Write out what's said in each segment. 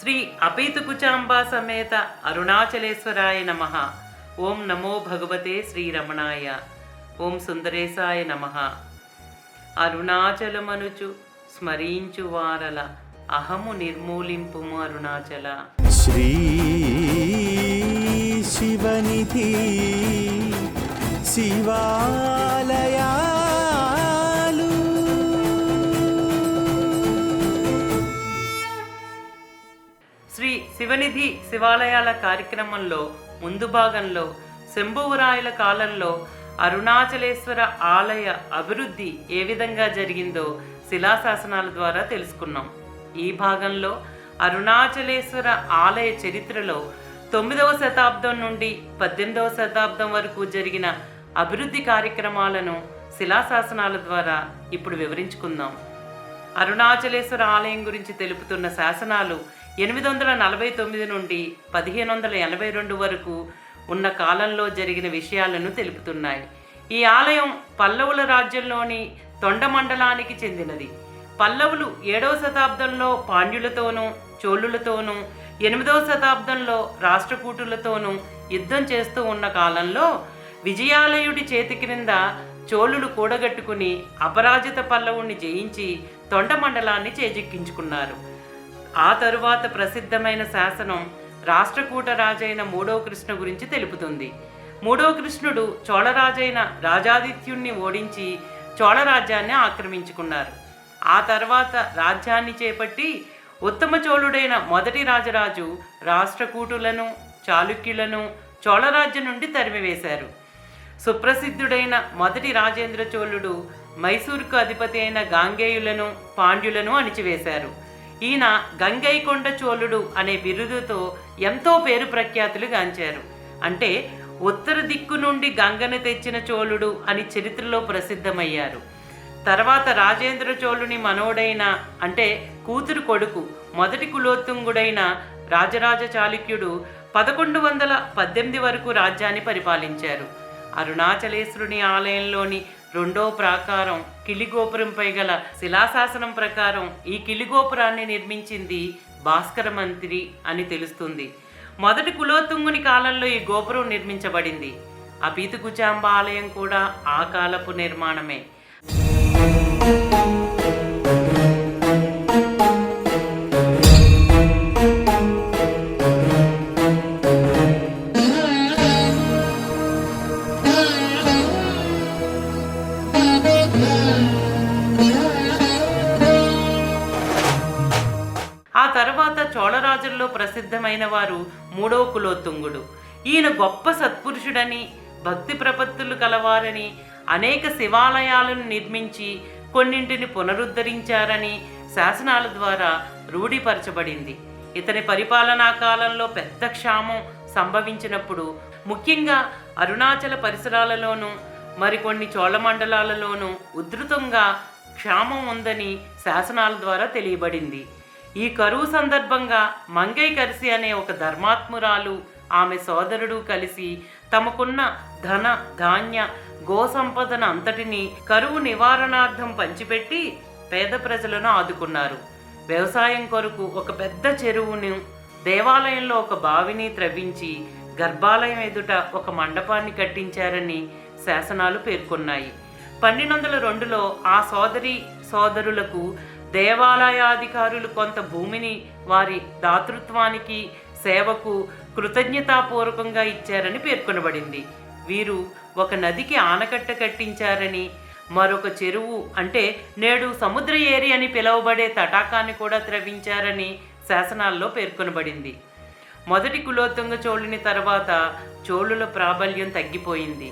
శ్రీ అపీతుకుచాంబా సమేత అరుణాచలేశ్వరాయ నమః. ఓం నమో భగవతే శ్రీరమణాయ. ఓం సుందరేశాయ నమః. అరుణాచలమనుచు స్మరించు వారల అహము నిర్మూలింపుము అరుణాచల. శ్రీ శివనిధి శివాలయాలు శ్రీ శివనిధి శివాలయాల కార్యక్రమంలో ముందు భాగంలో శంభువరాయల కాలంలో అరుణాచలేశ్వర ఆలయ అభివృద్ధి ఏ విధంగా జరిగిందో శిలాశాసనాల ద్వారా తెలుసుకున్నాం. ఈ భాగంలో అరుణాచలేశ్వర ఆలయ చరిత్రలో 9వ శతాబ్దం నుండి 18వ శతాబ్దం వరకు జరిగిన అభివృద్ధి కార్యక్రమాలను శిలాశాసనాల ద్వారా ఇప్పుడు వివరించుకుందాం. అరుణాచలేశ్వర ఆలయం గురించి తెలుపుతున్న శాసనాలు 849 నుండి 1582 వరకు ఉన్న కాలంలో జరిగిన విషయాలను తెలుపుతున్నాయి. ఈ ఆలయం పల్లవుల రాజ్యంలోని తొండ మండలానికి చెందినది. పల్లవులు 7వ శతాబ్దంలో పాండ్యులతోనూ చోళులతోనూ 8వ శతాబ్దంలో రాష్ట్రకూటులతోనూ యుద్ధం చేస్తూ ఉన్న కాలంలో విజయాలయుడి చేతి క్రింద చోళులు కూడగట్టుకుని అపరాజిత పల్లవుని జయించి తొండ మండలాన్ని చేజిక్కించుకున్నారు. ఆ తరువాత ప్రసిద్ధమైన శాసనం రాష్ట్రకూట రాజైన 3వ కృష్ణ గురించి తెలుపుతుంది. 3వ కృష్ణుడు చోళరాజైన రాజాదిత్యుణ్ణి ఓడించి చోళరాజ్యాన్ని ఆక్రమించుకున్నారు. ఆ తర్వాత రాజ్యాన్ని చేపట్టి ఉత్తమ చోళుడైన మొదటి రాజరాజు రాష్ట్రకూటులను చాళుక్యులను చోళరాజ్యం నుండి తరిమివేశారు. సుప్రసిద్ధుడైన మొదటి రాజేంద్ర చోళుడు మైసూరుకు అధిపతి అయిన గాంగేయులను పాండ్యులను అణిచివేశారు. ఈయన గంగైకొండ చోళుడు అనే బిరుదుతో ఎంతో పేరు ప్రఖ్యాతులు గాంచారు. అంటే ఉత్తర దిక్కు నుండి గంగను తెచ్చిన చోళుడు అని చరిత్రలో ప్రసిద్ధమయ్యారు. తర్వాత రాజేంద్ర చోళుని మనోడైన అంటే కూతురు కొడుకు మొదటి కులోత్తుంగుడైన రాజరాజ చాళుక్యుడు 1118 వరకు రాజ్యాన్ని పరిపాలించారు. అరుణాచలేశ్వరుని ఆలయంలోని 2వ ప్రాకారం కిలిగోపురంపై గల శిలాశాసనం ప్రకారం ఈ కిలిగోపురాన్ని నిర్మించింది భాస్కర మంత్రి అని తెలుస్తుంది. మొదటి కులోత్తుంగుని కాలంలో ఈ గోపురం నిర్మించబడింది. అపీతుకుచాంబ ఆలయం కూడా ఆ కాలపు నిర్మాణమే. ఆ తర్వాత చోళరాజుల్లో ప్రసిద్ధమైన వారు 3వ కులోత్తుంగుడు. ఈయన గొప్ప సత్పురుషుడని భక్తి ప్రపత్తులు కలవారని అనేక శివాలయాలను నిర్మించి కొన్నింటిని పునరుద్ధరించారని శాసనాల ద్వారా రూఢిపరచబడింది. ఇతని పరిపాలనా కాలంలో పెద్ద క్షామం సంభవించినప్పుడు ముఖ్యంగా అరుణాచల పరిసరాలలోనూ మరికొన్ని చోళ మండలాలలోనూ ఉధృతంగా క్షామం ఉందని శాసనాల ద్వారా తెలియబడింది. ఈ కరువు సందర్భంగా మంగైకర్సి అనే ఒక ధర్మాత్మురాలు ఆమె సోదరుడు కలిసి తమకున్న ధన ధాన్య గోసంపదన అంతటినీ కరువు నివారణార్థం పంచిపెట్టి పేద ప్రజలను ఆదుకున్నారు. వ్యవసాయం కొరకు ఒక పెద్ద చెరువును, దేవాలయంలో ఒక బావిని త్రవ్వించి గర్భాలయం ఎదుట ఒక మండపాన్ని కట్టించారని శాసనాలు పేర్కొన్నాయి. 1202లో ఆ సోదరులకు దేవాలయాధికారులు కొంత భూమిని వారి దాతృత్వానికి సేవకు కృతజ్ఞతాపూర్వకంగా ఇచ్చారని పేర్కొనబడింది. వీరు ఒక నదికి ఆనకట్ట కట్టించారని, మరొక చెరువు అంటే నేడు సముద్ర ఏరి అని పిలువబడే తటాకాన్ని కూడా త్రవ్వించారని శాసనాల్లో పేర్కొనబడింది. మొదటి కులోత్తుంగ చోళుని తర్వాత చోళుల ప్రాబల్యం తగ్గిపోయింది.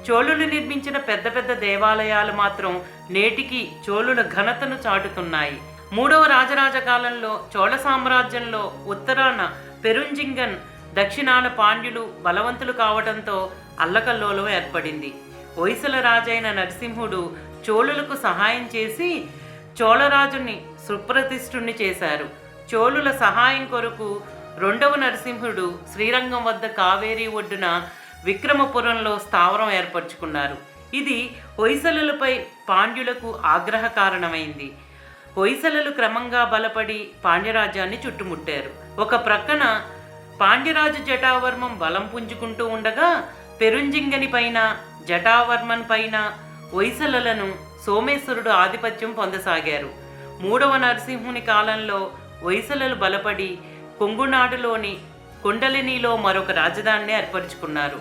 చోళులు నిర్మించిన పెద్ద పెద్ద దేవాలయాలు మాత్రం నేటికి చోళుల ఘనతను చాటుతున్నాయి. 3వ రాజరాజ కాలంలో చోళ సామ్రాజ్యంలో ఉత్తరాన పెరుంజింగన్, దక్షిణాన పాండ్యులు బలవంతులు కావడంతో అల్లకల్లోలం ఏర్పడింది. హొయసల రాజైన నరసింహుడు చోళులకు సహాయం చేసి చోళరాజుని సుప్రతిష్ఠుణ్ణి చేశారు. చోళుల సహాయం కొరకు 2వ నరసింహుడు శ్రీరంగం వద్ద కావేరీ ఒడ్డున విక్రమపురంలో స్థావరం ఏర్పరచుకున్నారు. ఇది హొయసలలపై పాండ్యులకు ఆగ్రహ కారణమైంది. హొయసలలు క్రమంగా బలపడి పాండ్యరాజ్యాన్ని చుట్టుముట్టారు. ఒక ప్రక్కన పాండ్యరాజు జటావర్మం బలం పుంజుకుంటూ ఉండగా పెరుంజింగని పైన జటావర్మన్ పైన హొయసలలను సోమేశ్వరుడు ఆధిపత్యం పొందసాగారు. 3వ నరసింహుని కాలంలో హొయసలలు బలపడి కొంగునాడులోని కుండలినిలో మరొక రాజధానిని ఏర్పరచుకున్నారు.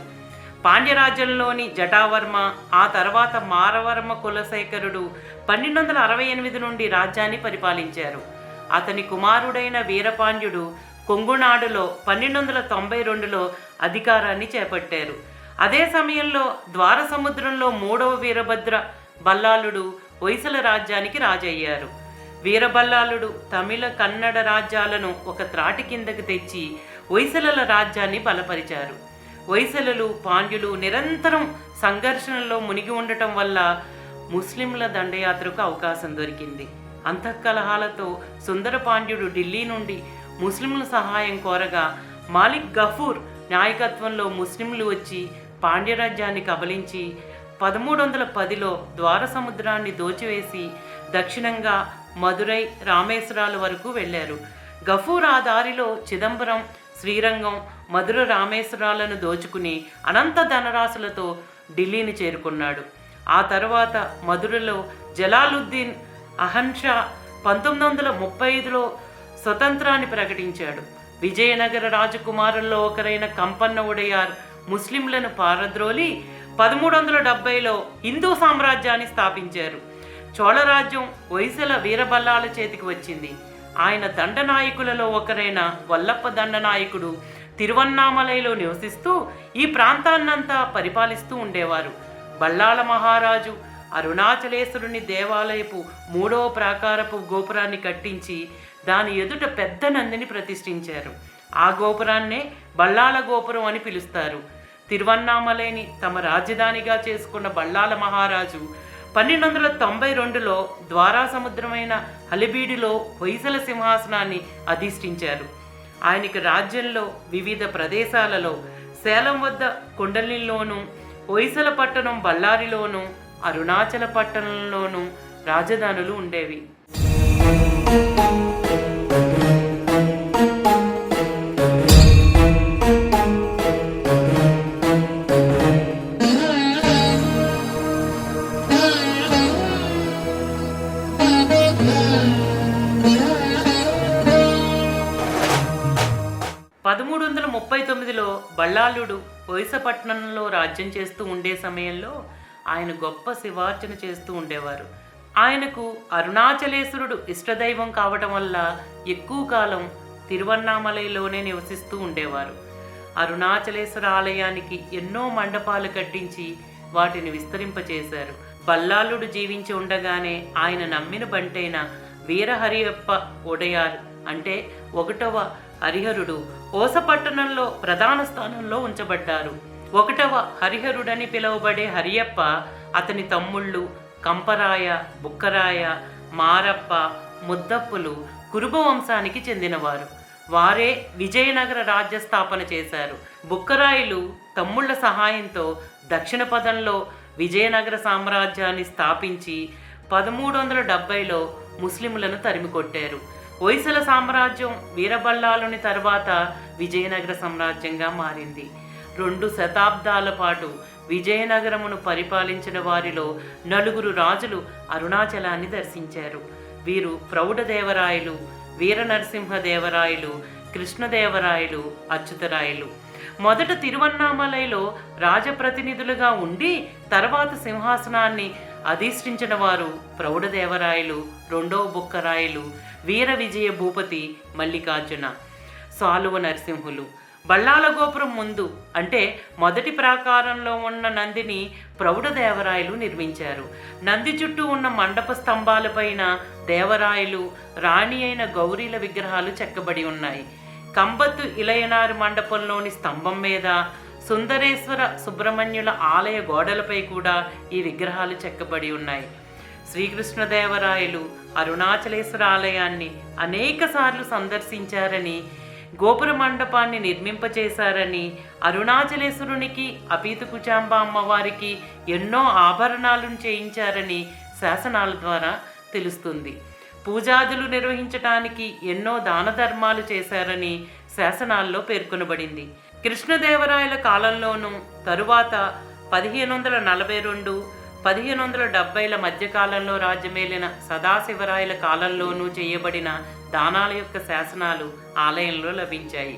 పాండ్యరాజ్యంలోని జటావర్మ, ఆ తర్వాత మారవర్మ కులశేఖరుడు 1268 నుండి రాజ్యాన్ని పరిపాలించారు. అతని కుమారుడైన వీరపాండ్యుడు కొంగునాడులో 1292లో అధికారాన్ని చేపట్టారు. అదే సమయంలో ద్వార సముద్రంలో 3వ వీరభద్ర బల్లాళుడు హొయసల రాజ్యానికి రాజయ్యారు. వీరబల్లాళుడు తమిళ కన్నడ రాజ్యాలను ఒక త్రాటి కిందకు తెచ్చి హొయసలల రాజ్యాన్ని బలపరిచారు. హొయసలలు పాండ్యులు నిరంతరం సంఘర్షణలో మునిగి ఉండటం వల్ల ముస్లింల దండయాత్రకు అవకాశం దొరికింది. అంతఃకలహాలతో సుందర పాండ్యుడు ఢిల్లీ నుండి ముస్లింల సహాయం కోరగా మాలిక్ గఫూర్ నాయకత్వంలో ముస్లింలు వచ్చి పాండ్యరాజ్యాన్ని కబలించి 1310లో ద్వార సముద్రాన్ని దోచివేసి దక్షిణంగా మదురై, రామేశ్వరాల వరకు వెళ్ళారు. గఫూర్ ఆ దారిలో చిదంబరం, శ్రీరంగం, మధుర రామేశ్వరాలను దోచుకుని అనంత ధనరాశులతో ఢిల్లీని చేరుకున్నాడు. ఆ తర్వాత మధురలో జలాలుద్దీన్ అహన్షా 1935లో స్వతంత్రాన్ని ప్రకటించాడు. విజయనగర రాజకుమారుల్లో ఒకరైన కంపన్న ఉడయార్ ముస్లింలను పారద్రోలి 1370లో హిందూ సామ్రాజ్యాన్ని స్థాపించారు. చోళరాజ్యం హొయసల వీరబల్లాల చేతికి వచ్చింది. ఆయన దండనాయకులలో ఒకరైన వల్లప్ప దండనాయకుడు తిరువన్నామలైలో నివసిస్తూ ఈ ప్రాంతాన్నంతా పరిపాలిస్తూ ఉండేవారు. బల్లాల మహారాజు అరుణాచలేశ్వరుని దేవాలయపు 3వ ప్రాకారపు గోపురాన్ని కట్టించి దాని ఎదుట పెద్ద నందిని ప్రతిష్ఠించారు. ఆ గోపురాన్నే బల్లాల గోపురం అని పిలుస్తారు. తిరువన్నామలైని తమ రాజధానిగా చేసుకున్న బల్లాల మహారాజు 1292లో ద్వారా సముద్రమైన హలిబీడిలో హొయసల సింహాసనాన్ని అధిష్ఠించారు. ఆయనకి రాజ్యంలో వివిధ ప్రదేశాలలో సేలం వద్ద కుండలిలోను, హొయసల పట్టణం బళ్ళారిలోను, అరుణాచల పట్టణంలోను రాజధానులు ఉండేవి. బళ్ళాళుడు హొయసపట్నంలో రాజ్యం చేస్తూ ఉండే సమయంలో ఆయన గొప్ప శివార్చన చేస్తూ ఉండేవారు. ఆయనకు అరుణాచలేశ్వరుడు ఇష్టదైవం కావటం వల్ల ఎక్కువ కాలం తిరువన్నామలైలోనే నివసిస్తూ ఉండేవారు. అరుణాచలేశ్వర ఆలయానికి ఎన్నో మండపాలు కట్టించి వాటిని విస్తరింపచేశారు. బల్లాళుడు జీవించి ఉండగానే ఆయన నమ్మిన బంటైన వీరహరియప్ప ఒడయార్ అంటే 1వ హరిహరుడు ఓసపట్టణంలో ప్రధాన స్థానంలో ఉంచబడ్డారు. 1వ హరిహరుడని పిలువబడే హరియప్ప అతని తమ్ముళ్ళు కంపరాయ, బుక్కరాయ, మారప్ప, ముద్దప్పులు కురుబ వంశానికి చెందినవారు. వారే విజయనగర రాజ్య స్థాపన చేశారు. బుక్కరాయులు తమ్ముళ్ల సహాయంతో దక్షిణ పదంలో విజయనగర సామ్రాజ్యాన్ని స్థాపించి 1370లో ముస్లింలను తరిమికొట్టారు. హొయసల సామ్రాజ్యం వీరబల్లాలుని తర్వాత విజయనగర సామ్రాజ్యంగా మారింది. 2 శతాబ్దాల పాటు విజయనగరమును పరిపాలించిన వారిలో 4 రాజులు అరుణాచలాన్ని దర్శించారు. వీరు ప్రౌఢదేవరాయలు, వీరనరసింహదేవరాయలు, కృష్ణదేవరాయలు, అచ్యుతరాయలు. మొదట తిరువన్నామలైలో రాజప్రతినిధులుగా ఉండి తర్వాత సింహాసనాన్ని అధిష్ఠించిన వారు ప్రౌఢదేవరాయలు, 2వ బుక్కరాయలు, వీర విజయ భూపతి మల్లికార్జున, సాలువ నరసింహులు. బళ్ళాల గోపురం ముందు అంటే మొదటి ప్రాకారంలో ఉన్న నందిని ప్రౌఢదేవరాయలు నిర్మించారు. నంది చుట్టూ ఉన్న మండప స్తంభాలపైన దేవరాయలు, రాణి అయిన గౌరీల విగ్రహాలు చెక్కబడి ఉన్నాయి. కంబత్తు ఇలయనారు మండపంలోని స్తంభం మీద సుందరేశ్వర సుబ్రహ్మణ్యుల ఆలయ గోడలపై కూడా ఈ విగ్రహాలు చెక్కబడి ఉన్నాయి. శ్రీకృష్ణదేవరాయలు అరుణాచలేశ్వర ఆలయాన్ని అనేక సార్లు సందర్శించారని, గోపుర మండపాన్ని నిర్మింపచేశారని, అరుణాచలేశ్వరునికి అపీతకుచాంబ అమ్మవారికి ఎన్నో ఆభరణాలను చేయించారని శాసనాల ద్వారా తెలుస్తుంది. పూజాదులు నిర్వహించటానికి ఎన్నో దాన ధర్మాలు చేశారని శాసనాల్లో పేర్కొనబడింది. కృష్ణదేవరాయల కాలంలోనూ తరువాత 1542, 1570ల మధ్యకాలంలో రాజ్యమేలిన సదాశివరాయల కాలంలోనూ చేయబడిన దానాల యొక్క శాసనాలు ఆలయంలో లభించాయి.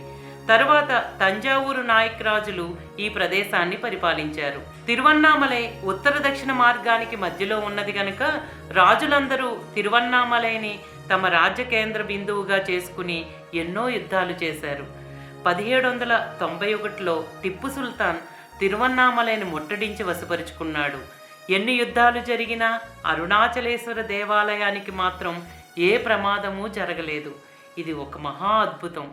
తరువాత తంజావూరు నాయక్ రాజులు ఈ ప్రదేశాన్ని పరిపాలించారు. తిరువన్నామలై ఉత్తర దక్షిణ మార్గానికి మధ్యలో ఉన్నది గనుక రాజులందరూ తిరువన్నామలైని తమ రాజ్య కేంద్ర బిందువుగా చేసుకుని ఎన్నో యుద్ధాలు చేశారు. 1791లో టిప్పు సుల్తాన్ తిరువన్నామలైని ముట్టడించి వశపరుచుకున్నాడు. ఎన్ని యుద్ధాలు జరిగినా అరుణాచలేశ్వర దేవాలయానికి మాత్రం ఏ ప్రమాదము జరగలేదు. ఇది ఒక మహా అద్భుతం.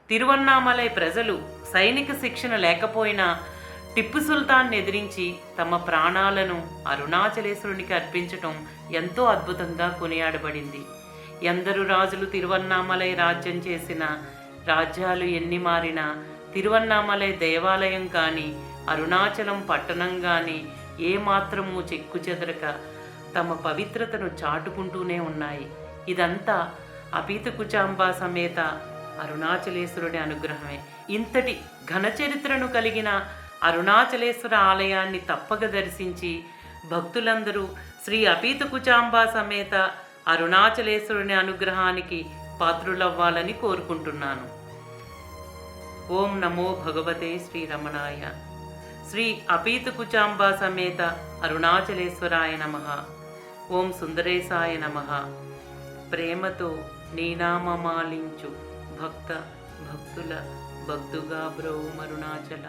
తిరువన్నామలై ప్రజలు సైనిక శిక్షణ లేకపోయినా టిప్పు సుల్తాన్ ఎదిరించి తమ ప్రాణాలను అరుణాచలేశ్వరునికి అర్పించటం ఎంతో అద్భుతంగా కొనియాడబడింది. ఎందరు రాజులు తిరువన్నామలై రాజ్యం చేసిన రాజ్యాలు ఎన్ని మారినా తిరువన్నామలై దేవాలయం కానీ అరుణాచలం పట్టణం కానీ ఏమాత్రము చెక్కుచెదరక తమ పవిత్రతను చాటుకుంటూనే ఉన్నాయి. ఇదంతా అపీతకుచాంబ సమేత అరుణాచలేశ్వరుడి అనుగ్రహమే. ఇంతటి ఘన చరిత్రను కలిగిన అరుణాచలేశ్వర ఆలయాన్ని తప్పక దర్శించి భక్తులందరూ శ్రీ అపీతకుచాంబ సమేత అరుణాచలేశ్వరుని అనుగ్రహానికి పాత్రులవ్వాలని కోరుకుంటున్నాను. ఓం నమో భగవతే శ్రీరమణాయ. శ్రీ అపీతకుచాంబ సమేత అరుణాచలేశ్వరాయ నమః. ఓం సుందరేశాయ నమః. ప్రేమతో నీనామమాలించు భక్తుల భక్తుగా బ్రోవు అరుణాచల.